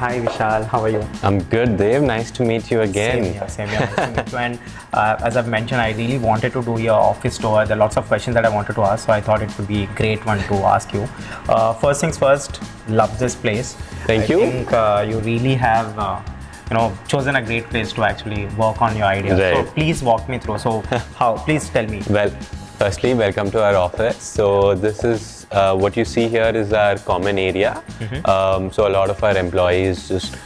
Hi Vishal, how are you? I'm good, Dev. Nice to meet you again. Same here. Nice to meet you. And as I've mentioned, I really wanted to do your office tour. There are lots of questions that I wanted to ask, so I thought it would be a great one to ask you. First things first, love this place. Thank you. I think you really have chosen a great place to actually work on your ideas. Right. So please walk me through. So please tell me. Well, firstly, welcome to our office. So this is what you see here is our common area. So a lot of our employees just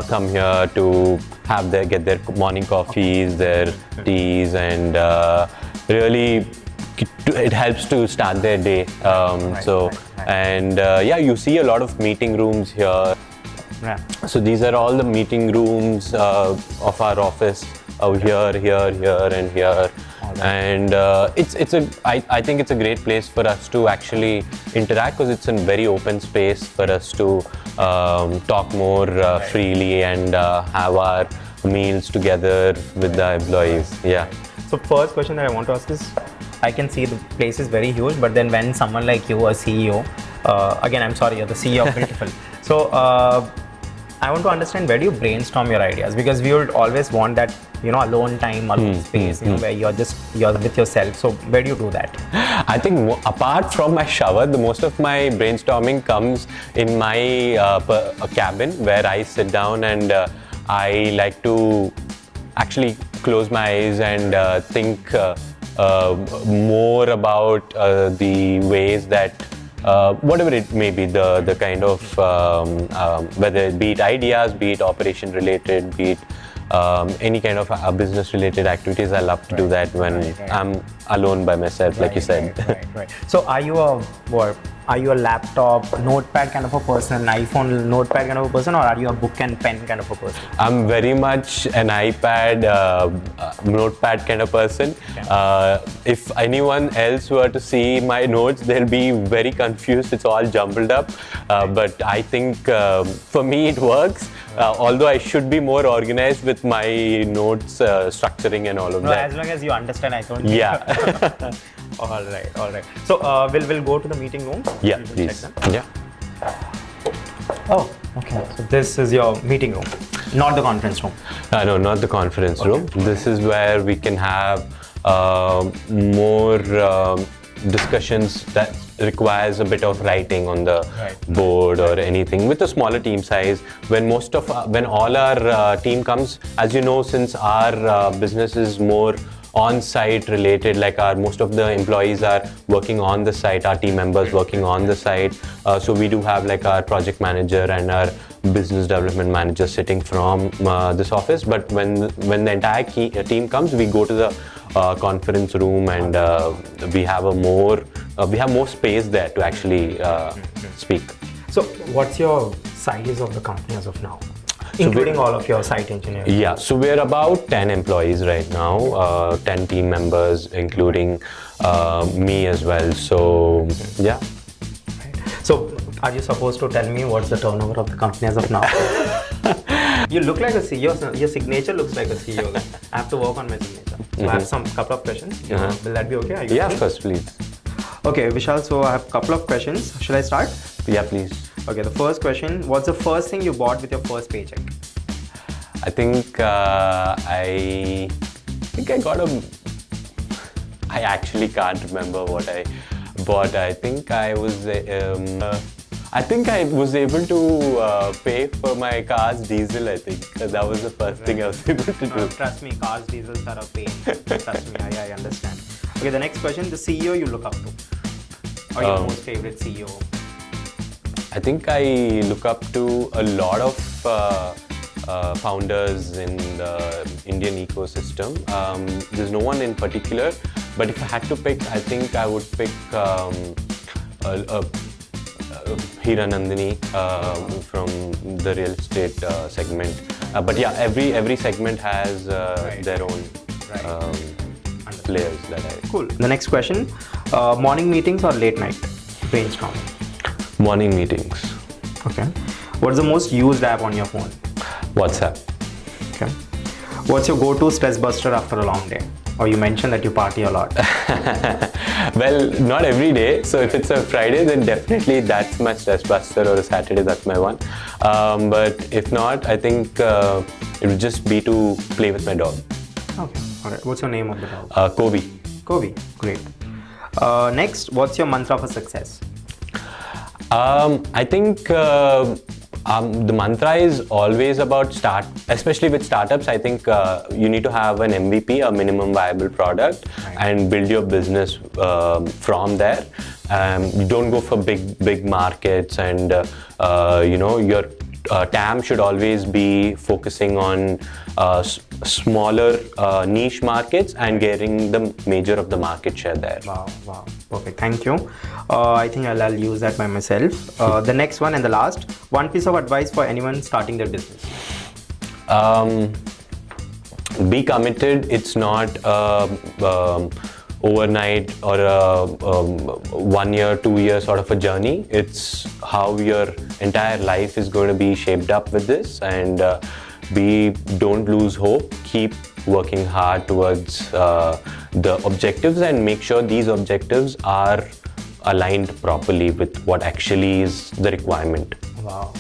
come here to get their morning coffees, their teas, and really it helps to start their day. You see a lot of meeting rooms here. Yeah. So these are all the meeting rooms of our office here, and here. And I think it's a great place for us to actually interact because it's a very open space for us to talk more freely and have our meals together with the employees. Yeah. So first question that I want to ask is, I can see the place is very huge, but then when someone like you, a CEO, again I'm sorry, you're the CEO of Builtiful. So I want to understand, where do you brainstorm your ideas? Because we would always want that, alone time, alone space, where you're with yourself. So where do you do that? I think apart from my shower, the most of my brainstorming comes in my cabin, where I sit down and I like to actually close my eyes and think more about the ways that whatever it may be, the kind of whether it be it ideas, be it operation related, be it any kind of business related activities. I love to do that when I'm alone by myself, like you said. Right. So are you a laptop notepad kind of a person, an iPhone notepad kind of a person, or are you a book and pen kind of a person? I'm very much an iPad notepad kind of person. Okay. If anyone else were to see my notes, they'll be very confused. It's all jumbled up. But I think for me it works. Although I should be more organized with my notes, structuring and all of that. As long as you understand, I don't. Yeah. All right. So we'll go to the meeting room. Yeah, please. Yeah. Oh, okay. So this is your meeting room, not the conference room. No, not the conference room. This is where we can have more discussions that requires a bit of writing on the board or anything with a smaller team size. When all our team comes, as you know, since our business is more on-site related, like most of the employees are working on the site, our team members working on the site. So we do have like our project manager and our business development manager sitting from this office. But when the entire team comes, we go to the conference room and we have more space there to actually speak. So what's your size of the company as of now? Including all of your site engineers? Yeah, so we're about 10 employees right now, 10 team members, including me as well. So, yeah. So, are you supposed to tell me what's the turnover of the company as of now? You look like a CEO. Your signature looks like a CEO. I have to work on my signature. So I have some couple of questions. Will that be okay? Yeah, of course, please. Okay, Vishal, so I have a couple of questions. Should I start? Yeah, please. Okay, the first question, what's the first thing you bought with your first paycheck? I think I actually can't remember what I bought. I think I was able to pay for my car's diesel. I think that was the first thing I was able to do. Trust me, cars, diesels are a pain. Trust me, I understand. Okay, the next question, the CEO you look up to, or your most favorite CEO? I think I look up to a lot of founders in the Indian ecosystem. There's no one in particular, but if I had to pick, I think I would pick Hiranandani from the real estate segment. But yeah, every segment has their own players that I... Cool. The next question, morning meetings or late night brainstorming? Morning meetings. Okay. What's the most used app on your phone? WhatsApp. Okay. What's your go-to stress buster after a long day? Or you mentioned that you party a lot. Well, not every day. So if it's a Friday, then definitely that's my stress buster, or a Saturday, that's my one. But if not, I think it would just be to play with my dog. Okay, all right. What's your name of the dog? Kobe. Kobe, great. Next, what's your mantra for success? I think the mantra is always about especially with startups. I think you need to have an MVP, a minimum viable product, and build your business from there. You don't go for big markets, and your TAM should always be focusing on smaller niche markets and getting the major of the market share there. Wow, perfect. Thank you. I think I'll use that by myself. The next one and the last, one piece of advice for anyone starting their business. Be committed. It's not overnight or a 1 year, 2 year sort of a journey. It's how your entire life is going to be shaped up with this, and don't lose hope. Keep working hard towards the objectives, and make sure these objectives are aligned properly with what actually is the requirement. Wow.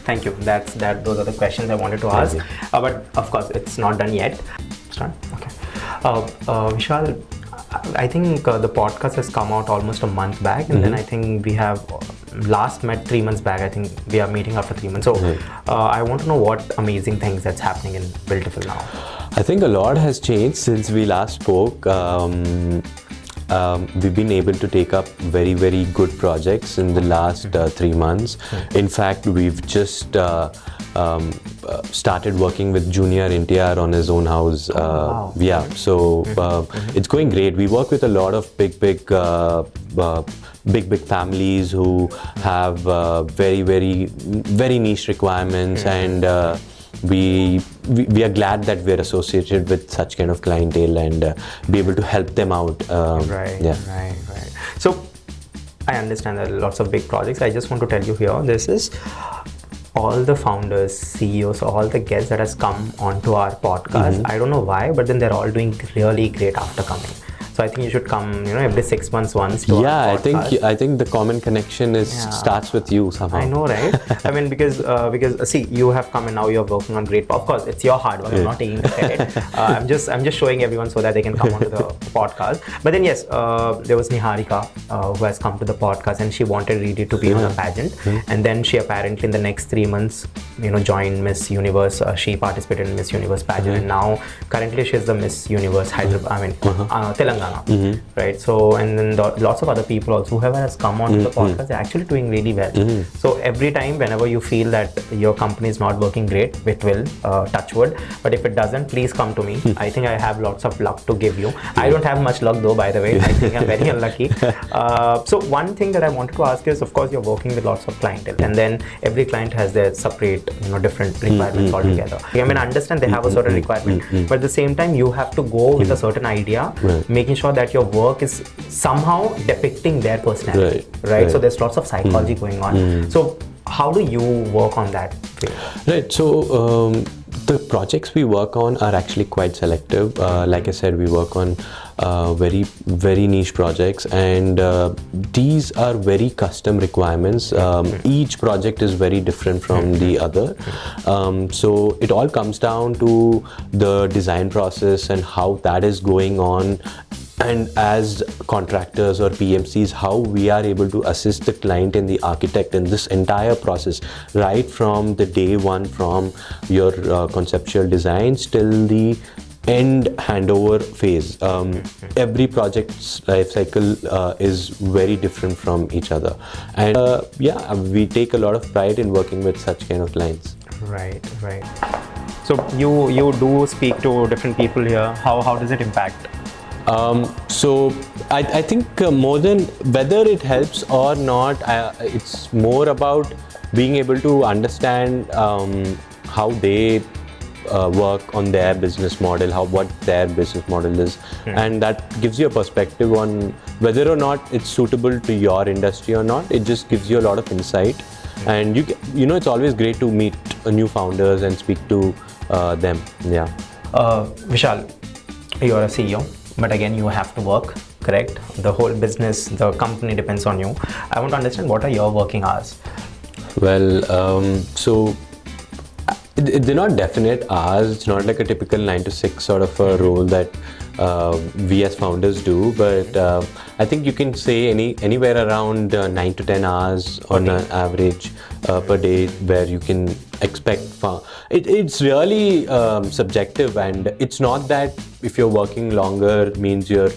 Thank you. Those are the questions I wanted to ask. But of course, it's not done yet. Start? Okay. Vishal, I think the podcast has come out almost a month back, and then I think we have last met 3 months back. I think we are meeting after 3 months. So I want to know what amazing things that's happening in Builtiful now. I think a lot has changed since we last spoke. We've been able to take up very, very good projects in the last 3 months. In fact, we've just started working with Junior NTR on his own house. Wow. Yeah, so it's going great. We work with a lot of big families who have very, very, very niche requirements, and we are glad that we're associated with such kind of clientele and be able to help them out. Right. So I understand that lots of big projects. I just want to tell you here, this is all the founders, CEOs, all the guests that has come onto our podcast. I don't know why, but then they're all doing really great after coming. So I think you should come, every 6 months once to our podcast. I think the common connection starts with you somehow. I know, right? I mean, because see, you have come and now you're working on great. Of course, it's your hard work. I'm not taking the credit. I'm just showing everyone so that they can come onto the podcast. But then yes, there was Niharika who has come to the podcast, and she wanted really to be on a pageant. And then she apparently in the next 3 months, joined Miss Universe. She participated in Miss Universe pageant, and now currently she's the Miss Universe Hyderabad. Telangana. Right? So, and then lots of other people also, whoever has come on to the podcast, they're actually doing really well. So every time, whenever you feel that your company is not working great, it will, touch wood. But if it doesn't, please come to me. I think I have lots of luck to give you. I don't have much luck though, by the way. I think I'm very unlucky. So one thing that I wanted to ask is, of course, you're working with lots of clientele, and then every client has their separate, different requirements altogether. I mean, I understand they have a certain requirement, but at the same time, you have to go with a certain idea, making sure that your work is somehow depicting their personality, right? So there's lots of psychology going on. So how do you work on that? Right. So the projects we work on are actually quite selective. Like I said, we work on very, very niche projects, and these are very custom requirements. Each project is very different from the other. So it all comes down to the design process and how that is going on. And as contractors or PMCs, how we are able to assist the client and the architect in this entire process, right from the day one, from your conceptual designs till the end handover phase. Every project's life cycle is very different from each other, and we take a lot of pride in working with such kind of clients. Right. So you do speak to different people here. How does it impact? So I think more than whether it helps or not, it's more about being able to understand how they work on their business model, what their business model is, and that gives you a perspective on whether or not it's suitable to your industry or not. It just gives you a lot of insight, and it's always great to meet new founders and speak to them. Yeah. Vishal, you're a CEO, but again, you have to work, correct? The whole business, the company depends on you. I want to understand what are your working hours? Well, they're not definite hours. It's not like a typical 9 to 6 sort of a role that we as founders do. But I think you can say anywhere around 9 to 10 hours on an average per day, where you can expect. It's really subjective, and it's not that if you're working longer means you're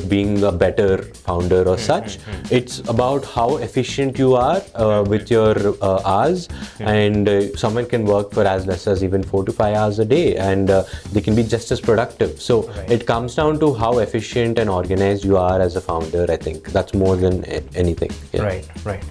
being a better founder or such. It's about how efficient you are with your hours, and someone can work for as less as even 4 to 5 hours a day, and they can be just as productive. So it comes down to how efficient and organized you are as a founder. I think that's more than anything. Yeah. Right.